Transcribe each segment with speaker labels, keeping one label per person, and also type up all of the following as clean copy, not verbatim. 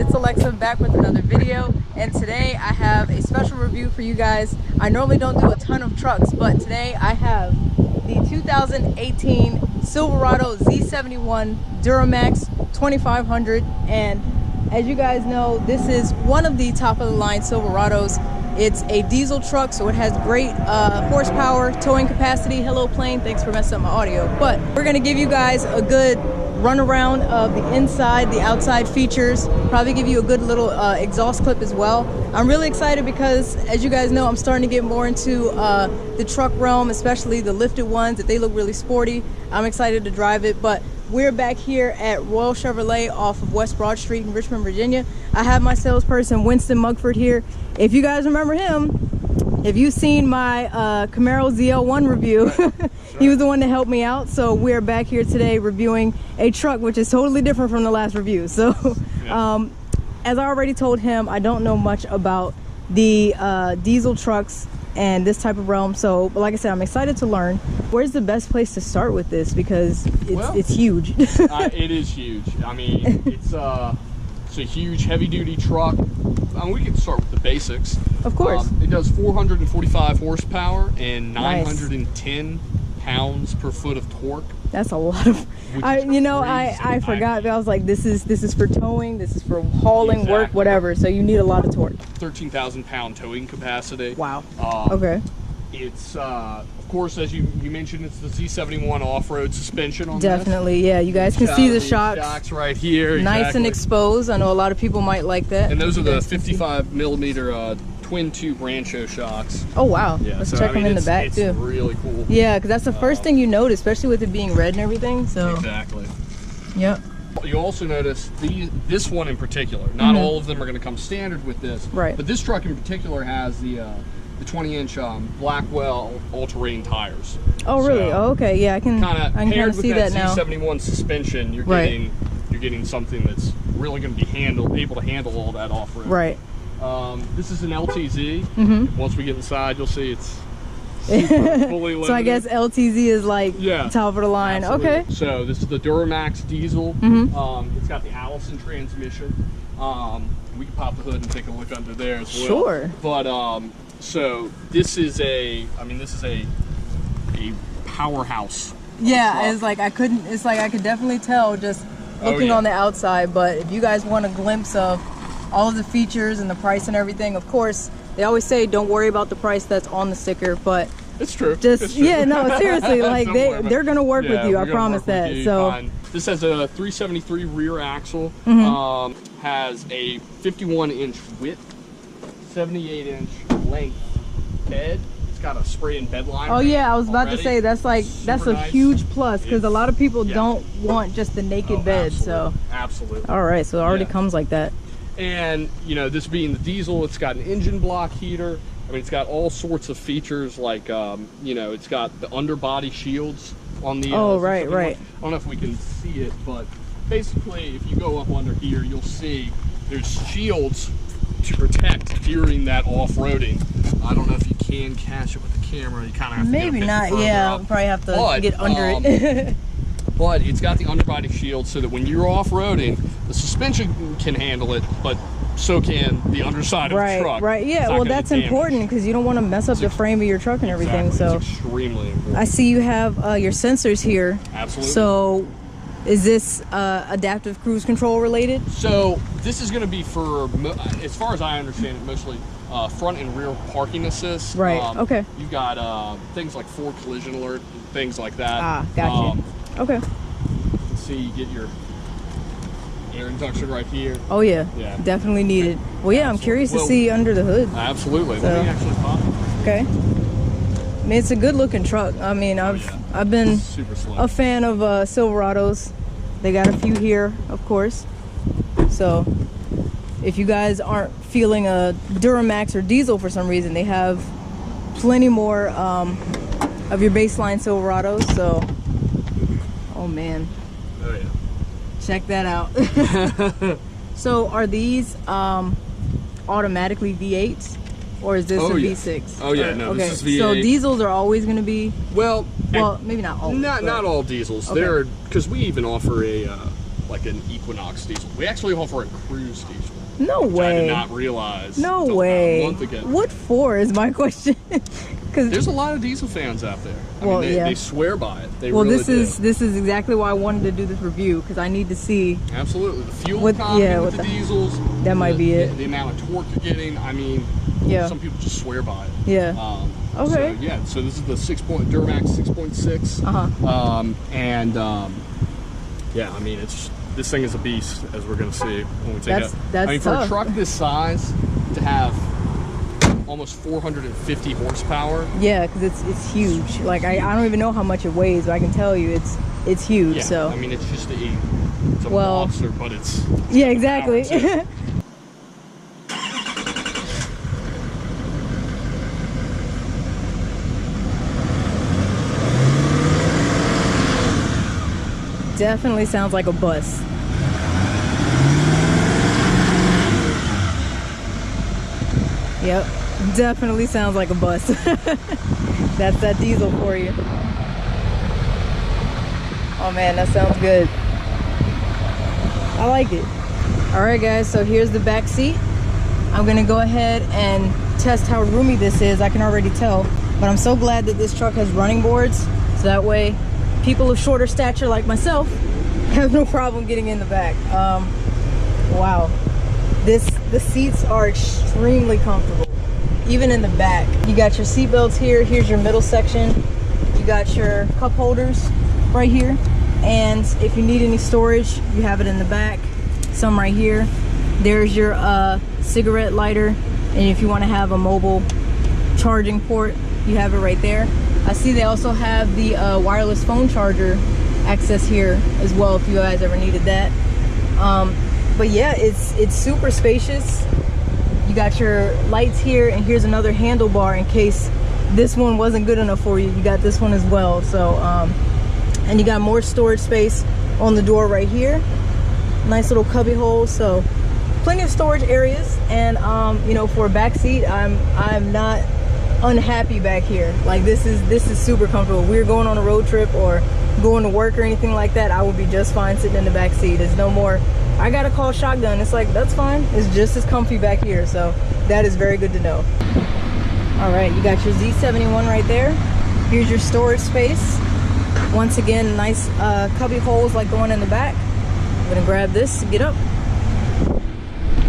Speaker 1: it's Alexa back with another video, and today I have a special review for you guys. I normally don't do a ton of trucks, but today I have the 2018 Silverado Z71 Duramax 2500, and as you guys know, this is one of the top of the line Silverados. It's a diesel truck, so it has great horsepower, towing capacity. Hello plane, thanks for messing up my audio. But we're gonna give you guys a good run around of the inside, the outside features, probably give you a good little exhaust clip as well. I'm really excited because, as you guys know, I'm starting to get more into the truck realm, especially the lifted ones, that they look really sporty. I'm excited to drive it. But we're back here at Royal Chevrolet off of West Broad Street in Richmond, Virginia. I have my salesperson, Winston Mugford, here. If you guys remember him, if you've seen my Camaro ZL1 review, he was the one that helped me out. So we're back here today reviewing a truck which is totally different from the last review. So as I already told him, I don't know much about the diesel trucks and this type of realm. So, but like I said, I'm excited to learn. Where's the best place to start with this? Because it's huge.
Speaker 2: It is huge. I mean, it's a huge heavy-duty truck. I mean, we can start with the basics.
Speaker 1: Of course.
Speaker 2: It does 445 horsepower and 910 pounds per foot of torque.
Speaker 1: That's a lot of. I forgot. But I was like, this is for towing. This is for hauling, work, whatever. So you need a lot of torque.
Speaker 2: 13,000 pound towing capacity.
Speaker 1: Wow. Okay.
Speaker 2: It's of course, as you mentioned, it's the Z71 off-road suspension on
Speaker 1: Definitely,
Speaker 2: this.
Speaker 1: Yeah. You guys can see the shocks.
Speaker 2: Shocks right here.
Speaker 1: Nice and exposed. I know a lot of people might like that.
Speaker 2: And those are the 55 millimeter twin tube Rancho shocks.
Speaker 1: Oh wow.
Speaker 2: Yeah,
Speaker 1: let's check them in the back too.
Speaker 2: It's really cool.
Speaker 1: Yeah, because that's the first thing you notice, especially with it being red and everything. So
Speaker 2: exactly.
Speaker 1: Yep.
Speaker 2: You also notice this one in particular. Not all of them are going to come standard with this.
Speaker 1: Right.
Speaker 2: But this truck in particular has the 20-inch Blackwell all-terrain tires.
Speaker 1: Oh really?
Speaker 2: So
Speaker 1: oh, okay. Yeah, I can kind of see that now.
Speaker 2: Z71 suspension, you're getting something that's really going to be able to handle all that off-road.
Speaker 1: Right.
Speaker 2: This is an LTZ. Once we get inside, you'll see it's super fully loaded.
Speaker 1: So I guess LTZ is like top of the line.
Speaker 2: Absolutely.
Speaker 1: Okay.
Speaker 2: So this is the Duramax diesel. It's got the Allison transmission. We can pop the hood and take a look under there as well.
Speaker 1: Sure.
Speaker 2: But so this is a powerhouse.
Speaker 1: Yeah, it's like I could definitely tell just looking on the outside. But if you guys want a glimpse of all of the features and the price and everything, of course, they always say don't worry about the price that's on the sticker, but
Speaker 2: it's true.
Speaker 1: Yeah, no, seriously, like they're gonna work with you. I promise that. So
Speaker 2: fine. This has a 373 rear axle. Has a 51-inch width, 78-inch length bed. It's got a spray-in bed liner.
Speaker 1: Oh yeah, I was about to say that's a nice. Huge plus, because a lot of people don't want just the naked bed.
Speaker 2: Absolutely.
Speaker 1: So
Speaker 2: absolutely.
Speaker 1: All right, so it already comes like that.
Speaker 2: And this being the diesel, it's got an engine block heater. I mean, it's got all sorts of features like it's got the underbody shields on the
Speaker 1: right.
Speaker 2: I don't know if we can see it, but basically if you go up under here, you'll see there's shields to protect during that off-roading. I don't know if you can catch it with the camera. You kind of have to
Speaker 1: maybe
Speaker 2: get a bit
Speaker 1: not.
Speaker 2: Yeah,
Speaker 1: I'll probably have to get under it.
Speaker 2: But it's got the underbody shield so that when you're off-roading, the suspension can handle it, but so can the underside of the truck.
Speaker 1: Right, yeah, well that's important because you don't want to mess up the frame of your truck and everything. So
Speaker 2: it's extremely important.
Speaker 1: I see you have your sensors here.
Speaker 2: Absolutely.
Speaker 1: So is this adaptive cruise control related?
Speaker 2: So this is going to be for, as far as I understand it, mostly front and rear parking assist.
Speaker 1: Right, okay.
Speaker 2: You've got things like forward collision alert, things like that.
Speaker 1: Ah, gotcha. Okay.
Speaker 2: You can see you get your air induction right here.
Speaker 1: Oh yeah, definitely needed. Well, yeah, I'm curious to see under the hood.
Speaker 2: Absolutely.
Speaker 1: So,
Speaker 2: let me actually pop it.
Speaker 1: Okay. I mean, it's a good looking truck. I mean, I've been a fan of Silverados. They got a few here, of course. So if you guys aren't feeling a Duramax or diesel for some reason, they have plenty more of your baseline Silverados. So, oh man.
Speaker 2: Oh yeah.
Speaker 1: Check that out. So are these automatically V8s, or is this a V6?
Speaker 2: Oh yeah, no,
Speaker 1: okay.
Speaker 2: This is V8.
Speaker 1: So diesels are always going to be, well, maybe not always.
Speaker 2: Not all diesels. Okay. They're, because we even offer a like an Equinox diesel. We actually offer a cruise diesel.
Speaker 1: No way.
Speaker 2: I did not realize.
Speaker 1: No way.
Speaker 2: A month ago.
Speaker 1: What for is my question. Because
Speaker 2: there's a lot of diesel fans out there.
Speaker 1: Well,
Speaker 2: they swear by it. They
Speaker 1: well,
Speaker 2: really
Speaker 1: this is exactly why I wanted to do this review, because I need to see.
Speaker 2: Absolutely, the fuel economy with the diesels.
Speaker 1: That might be it.
Speaker 2: The amount of torque you're getting. I mean, some people just swear by it.
Speaker 1: Yeah. Okay.
Speaker 2: So so this is the Duramax 6.6. Yeah, I mean this thing is a beast, as we're gonna see when we take it.
Speaker 1: That's
Speaker 2: I mean,
Speaker 1: tough.
Speaker 2: for a truck this size to have almost 450 horsepower.
Speaker 1: Yeah, because it's huge. Like I don't even know how much it weighs, but I can tell you it's huge.
Speaker 2: Yeah,
Speaker 1: so
Speaker 2: I mean it's a monster, but it's
Speaker 1: yeah, exactly. Definitely sounds like a bus. Yep, definitely sounds like a bus. That's that diesel for you. Oh man, that sounds good. I like it. All right guys, so here's the back seat. I'm gonna go ahead and test how roomy this is. I can already tell, but I'm so glad that this truck has running boards, so that way people of shorter stature like myself have no problem getting in the back. Wow, the seats are extremely comfortable, even in the back. You got your seat belts here. Here's your middle section. You got your cup holders right here, and if you need any storage, you have it in the back. Some right here. There's your cigarette lighter, and if you want to have a mobile charging port, you have it right there. I see they also have the wireless phone charger access here as well, if you guys ever needed that. But yeah, it's super spacious. You got your lights here, and here's another handlebar in case this one wasn't good enough for you. You got this one as well. So and you got more storage space on the door right here. Nice little cubby hole, so plenty of storage areas. And you know, for a back seat, I'm not unhappy back here. Like this is super comfortable. If we're going on a road trip or going to work or anything like that, I will be just fine sitting in the back seat. There's no more I gotta call shotgun. It's like, that's fine. It's just as comfy back here, so that is very good to know. All right, you got your Z71 right there. Here's your storage space. Once again, nice cubby holes like going in the back. I'm gonna grab this and get up.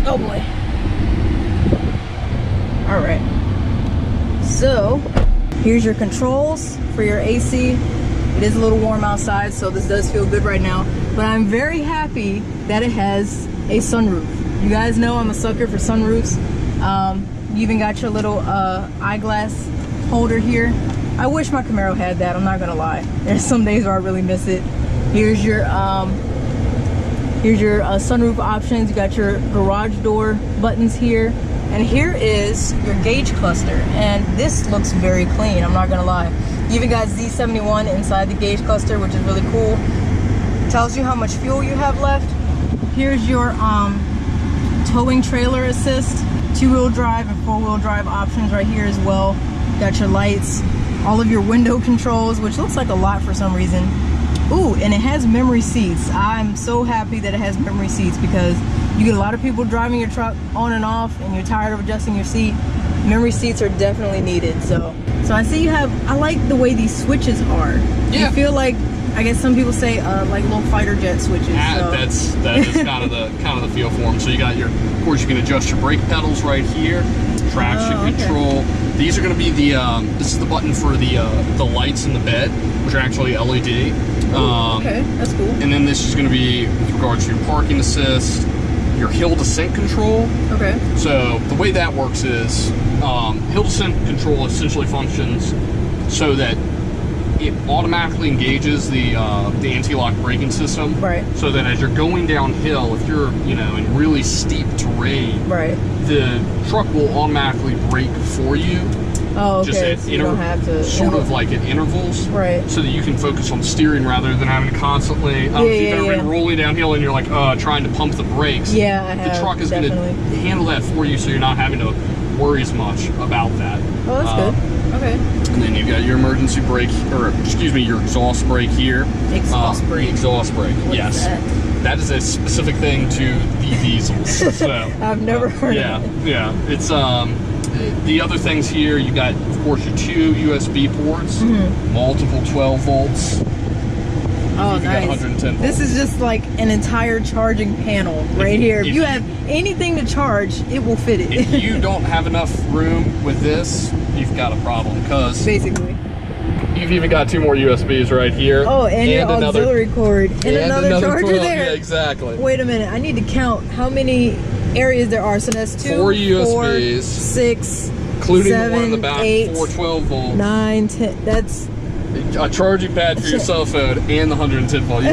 Speaker 1: Oh boy. All right, so here's your controls for your AC. It is a little warm outside, so this does feel good right now, but I'm very happy that it has a sunroof. You guys know I'm a sucker for sunroofs. You even got your little eyeglass holder here. I wish my Camaro had that, I'm not gonna lie. There's some days where I really miss it. Here's your sunroof options. You got your garage door buttons here. And here is your gauge cluster, and this looks very clean, I'm not gonna lie. You even got Z71 inside the gauge cluster, which is really cool. Tells you how much fuel you have left. Here's your towing trailer assist, 2-wheel drive and 4-wheel drive options right here as well. Got your lights, all of your window controls, which looks like a lot for some reason. Ooh, and it has memory seats. I'm so happy that it has memory seats, because you get a lot of people driving your truck on and off and you're tired of adjusting your seat. Memory seats are definitely needed. So I see you have, I like the way these switches are.
Speaker 2: Yeah.
Speaker 1: You feel like, I guess some people say like little fighter jet switches. So.
Speaker 2: That is kind of the feel for them. So you got of course you can adjust your brake pedals right here, traction control. These are going to be the this is the button for the lights in the bed, which are actually LED.
Speaker 1: Okay, that's cool.
Speaker 2: And then this is going to be with regards to your parking assist, your hill descent control. Okay. So the way that works is hill descent control essentially functions so that it automatically engages the anti-lock braking system. Right. So that as you're going downhill, if you're in really steep terrain, right, the truck will automatically brake for you. Oh, okay. Just at you don't have to sort of like at intervals, right? So that you can focus on steering rather than having to constantly. If you've ever been rolling downhill and you're like trying to pump the brakes. Yeah, I have. The truck is going to handle that for you, so you're not having to worry as much about that. Oh, that's good. Okay. And then you've got your emergency brake, or excuse me, your exhaust brake here. Exhaust brake. Exhaust brake. Yes. That is a specific thing to the diesels. So,
Speaker 1: I've never heard of it.
Speaker 2: Yeah. It's the other things here. You got, of course, your 2 USB ports, multiple 12 volts.
Speaker 1: Oh, nice.
Speaker 2: 110 volts.
Speaker 1: This is just like an entire charging panel right here. If you have anything to charge, it will fit it.
Speaker 2: If you don't have enough room with this, you've got a problem, because
Speaker 1: basically
Speaker 2: you've even got 2 more USBs right here.
Speaker 1: Oh, and your auxiliary cord. And another charger
Speaker 2: 12,
Speaker 1: there.
Speaker 2: Yeah, exactly.
Speaker 1: Wait a minute. I need to count how many areas there are. So that's 2,
Speaker 2: 4 USBs.
Speaker 1: 6,
Speaker 2: including
Speaker 1: 7,
Speaker 2: the one in the back,
Speaker 1: 8,
Speaker 2: 4 12 volts.
Speaker 1: 9, 10. That's
Speaker 2: a charging pad for your cell phone and the 110 volt.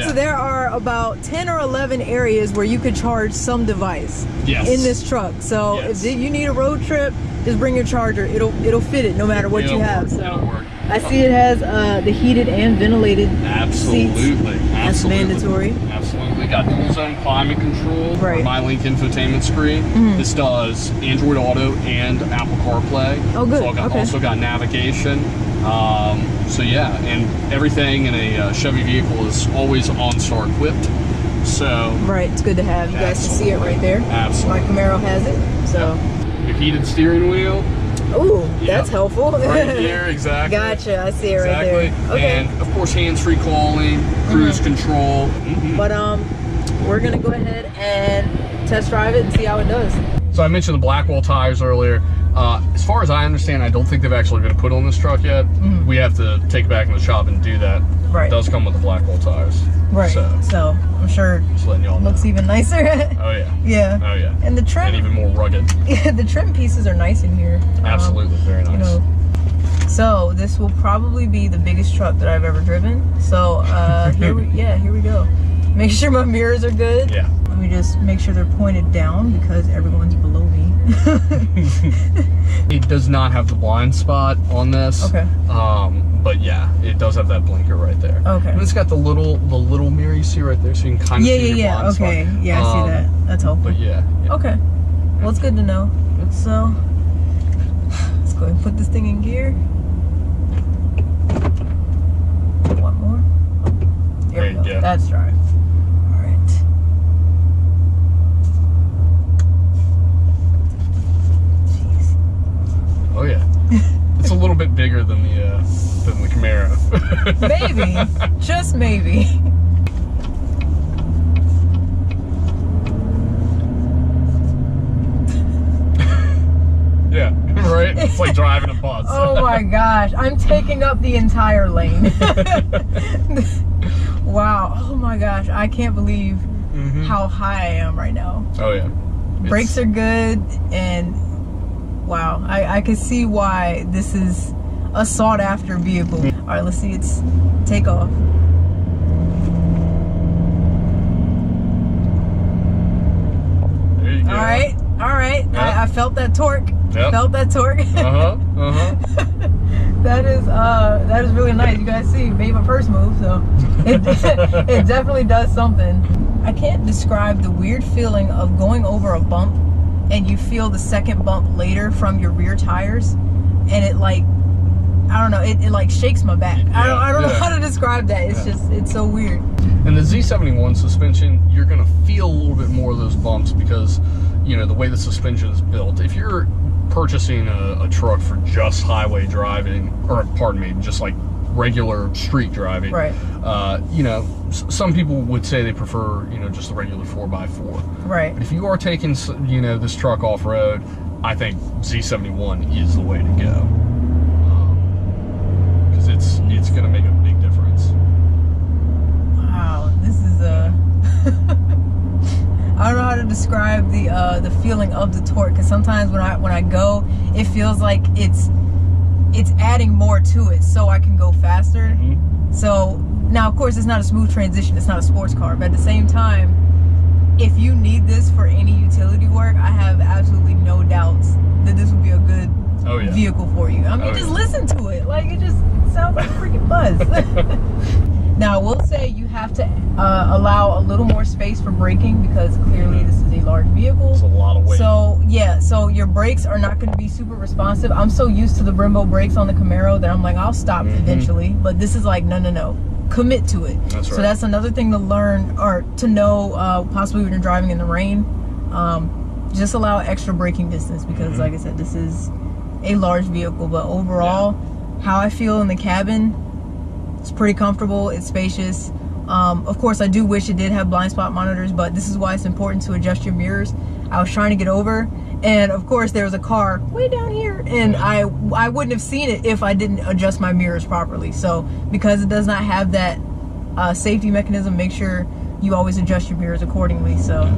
Speaker 1: So there are about 10 or 11 areas where you could charge some device in this truck. So if you need a road trip, just bring your charger. It'll fit it no matter what you have. So
Speaker 2: it'll work.
Speaker 1: I see it has the heated and ventilated seats. That's mandatory.
Speaker 2: Absolutely. Got dual zone climate control.
Speaker 1: Right.
Speaker 2: MyLink infotainment screen. This does Android Auto and Apple CarPlay.
Speaker 1: Oh, good.
Speaker 2: Also got navigation. So yeah, and everything in a Chevy vehicle is always OnStar equipped. So
Speaker 1: right, it's good to have. You guys can see it right there.
Speaker 2: Absolutely.
Speaker 1: My Camaro has it. So
Speaker 2: your heated steering wheel.
Speaker 1: Ooh, that's helpful.
Speaker 2: Right here, exactly.
Speaker 1: Gotcha, I see it right there. Okay.
Speaker 2: And of course, hands-free calling, cruise control.
Speaker 1: But we're gonna go ahead and test drive it and see how it does.
Speaker 2: So I mentioned the Blackwell tires earlier. As far as I understand, I don't think they've actually been put on this truck yet. We have to take it back in the shop and do that.
Speaker 1: Right.
Speaker 2: It does come with the Blackwell tires.
Speaker 1: Right. So I'm sure
Speaker 2: just letting y'all know.
Speaker 1: Looks even nicer.
Speaker 2: Oh yeah.
Speaker 1: Yeah.
Speaker 2: Oh yeah.
Speaker 1: And the trim.
Speaker 2: And even more rugged.
Speaker 1: Yeah, the trim pieces are nice in here.
Speaker 2: Absolutely, very nice.
Speaker 1: You know, so this will probably be the biggest truck that I've ever driven. So here we go. Make sure my mirrors are good.
Speaker 2: Yeah.
Speaker 1: Let me just make sure they're pointed down because everyone's below me.
Speaker 2: It does not have the blind spot on this.
Speaker 1: Okay.
Speaker 2: But yeah, it does have that blinker right there. Okay. And it's got the little mirror you see right there, so you can kind of see your blind spot.
Speaker 1: Yeah, I see that. That's helpful.
Speaker 2: But yeah.
Speaker 1: Okay. Well, it's good to know. So let's go ahead and put this thing in gear. One more. There we go. Yeah. That's drive. All right. Jeez.
Speaker 2: Oh yeah. It's a little bit bigger than the Camaro.
Speaker 1: Maybe. Just maybe.
Speaker 2: Yeah, right? It's like driving a bus.
Speaker 1: Oh my gosh. I'm taking up the entire lane. Wow. Oh my gosh. I can't believe how high I am right now.
Speaker 2: Oh yeah.
Speaker 1: Brakes are good, and wow. I can see why this is a sought after vehicle. All right, let's see its takeoff.
Speaker 2: There you go.
Speaker 1: All right. Yep. I felt that torque.
Speaker 2: Yep.
Speaker 1: Felt that torque. That is really nice. You guys see, made my first move, so it definitely does something. I can't describe the weird feeling of going over a bump and you feel the second bump later from your rear tires, and it like, I don't know, it like shakes my back. Yeah, I don't know how to describe that. It's just, it's so weird.
Speaker 2: And the Z71 suspension, you're gonna feel a little bit more of those bumps because, you know, the way the suspension is built. If you're purchasing a truck for just highway driving, or pardon me, just like regular street driving,
Speaker 1: right?
Speaker 2: You know, some people would say they prefer, you know, just the regular 4x4,
Speaker 1: right?
Speaker 2: But if you are taking, you know, this truck off road, I think Z71 is the way to go, because it's gonna make a big difference.
Speaker 1: Wow, this is I don't know how to describe the feeling of the torque, because sometimes when I go, it feels like it's adding more to it so I can go faster. So now, of course, it's not a smooth transition, it's not a sports car, but at the same time, if you need this for any utility work, I have absolutely no doubts that this would be a good vehicle for you. I mean, just listen to it, like it just sounds like a freaking buzz. Now, I will say you have to allow a little more space for braking, because clearly this is a large vehicle.
Speaker 2: It's a lot of weight.
Speaker 1: So, yeah, so your brakes are not going to be super responsive. I'm so used to the Brembo brakes on the Camaro that I'm like, I'll stop eventually. But this is like, no. commit to it.
Speaker 2: That's right.
Speaker 1: So that's another thing to learn or to know, possibly when you're driving in the rain. Just allow extra braking distance because like I said, this is a large vehicle, but overall, how I feel in the cabin, it's pretty comfortable, it's spacious. Of course, I do wish it did have blind spot monitors, but this is why it's important to adjust your mirrors. I was trying to get over, and of course there was a car way down here, and I wouldn't have seen it if I didn't adjust my mirrors properly. So because it does not have that safety mechanism, make sure you always adjust your mirrors accordingly. So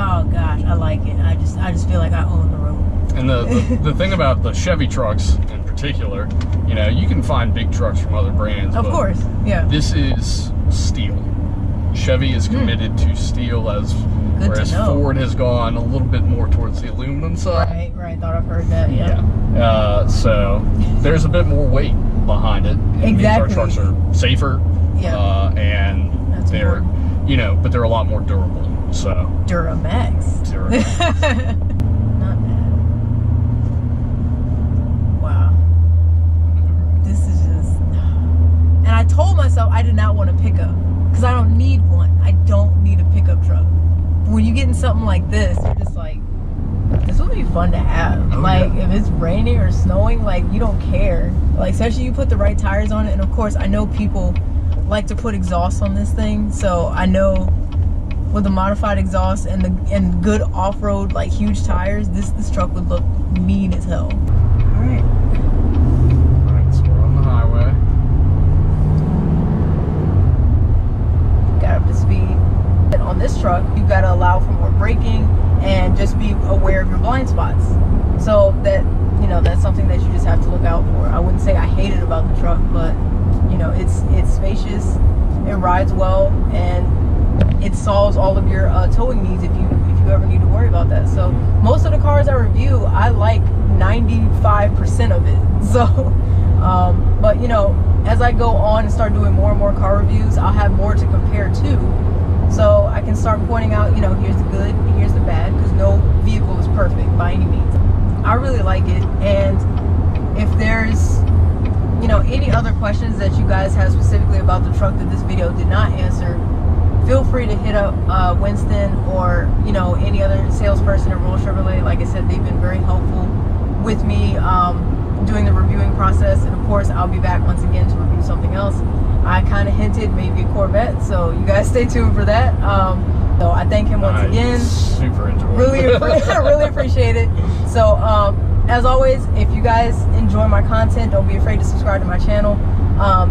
Speaker 1: oh gosh, I like it. I just feel like I own the road.
Speaker 2: And the thing about the Chevy trucks in particular, you know, you can find big trucks from other brands.
Speaker 1: Of course, yeah.
Speaker 2: This is steel. Chevy is committed to steel, whereas Ford has gone a little bit more towards the aluminum side.
Speaker 1: Right. Thought I've heard that. Yeah.
Speaker 2: So there's a bit more weight behind it. It means our trucks are safer.
Speaker 1: Yeah.
Speaker 2: And
Speaker 1: that's
Speaker 2: they're,
Speaker 1: important.
Speaker 2: you know, but they're a lot more durable. So
Speaker 1: Duramax. Not bad. Wow. This is just. And I told myself I did not want a pickup because I don't need one. I don't need a pickup truck. But when you get in something like this, you're just like, this would be fun to have. If it's raining or snowing, like you don't care. Like especially you put the right tires on it, and of course I know people like to put exhaust on this thing, so I know. With the modified exhaust and good off-road, like huge tires, this truck would look mean as hell. Alright,
Speaker 2: so we're on the highway.
Speaker 1: Got up to speed. And on this truck, you gotta allow for more braking and just be aware of your blind spots. So that, you know, that's something that you just have to look out for. I wouldn't say I hate it about the truck, but you know, it's spacious, it rides well, and it solves all of your towing needs if you ever need to worry about that. So most of the cars I review, I like 95% of it. So but you know, as I go on and start doing more and more car reviews, I'll have more to compare to, so I can start pointing out, you know, here's the good and here's the bad, because no vehicle is perfect by any means. I really like it, and if there's, you know, any other questions that you guys have specifically about the truck that this video did not answer, feel free to hit up Winston or, you know, any other salesperson at Roll Chevrolet. Like I said, they've been very helpful with me doing the reviewing process, and of course I'll be back once again to review something else. I kind of hinted maybe a Corvette, so you guys stay tuned for that. So I thank him once again.
Speaker 2: Super enjoyed
Speaker 1: Really appreciate it. So as always, if you guys enjoy my content, don't be afraid to subscribe to my channel.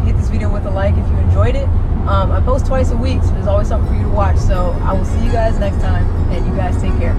Speaker 1: Hit this video with a like if you enjoyed it. I post twice a week, so there's always something for you to watch. So I will see you guys next time, and you guys take care.